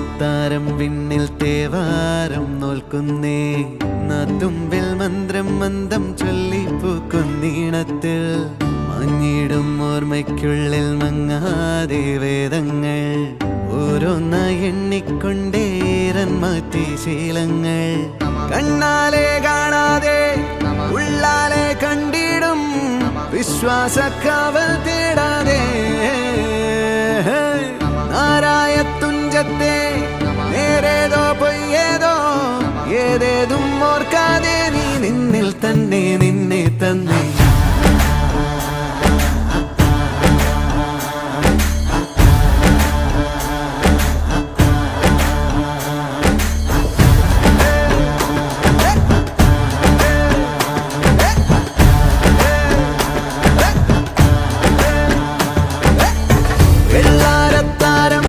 അത്താരം വിണ്ണിൽ തേവാരം നോൽക്കുന്നേ നാത്തുമ്പിൽ മന്ത്രം മന്ദം ചൊല്ലിപ്പൂക്കുന്നീണത്തിൽ മഞ്ഞിടും ഓർമ്മയ്ക്കുള്ളിൽ മങ്ങാതെ വേദങ്ങൾ ഓരോന്നായി എണ്ണിക്കൊണ്ടേരൻ മാറ്റി ശീലങ്ങൾ കണ്ണാലെ കാണാതെ ഉള്ളാലെ കണ്ടിടും വിശ്വാസക്കാവൽ തേടാതെ നാരായ തുഞ്ചത്തെ നേരേതോ പൊയ്യേതോ ഏതേതും ഓർക്കാതെ നീ നിന്നിൽ തന്നെ നിന്നെ തന്നെ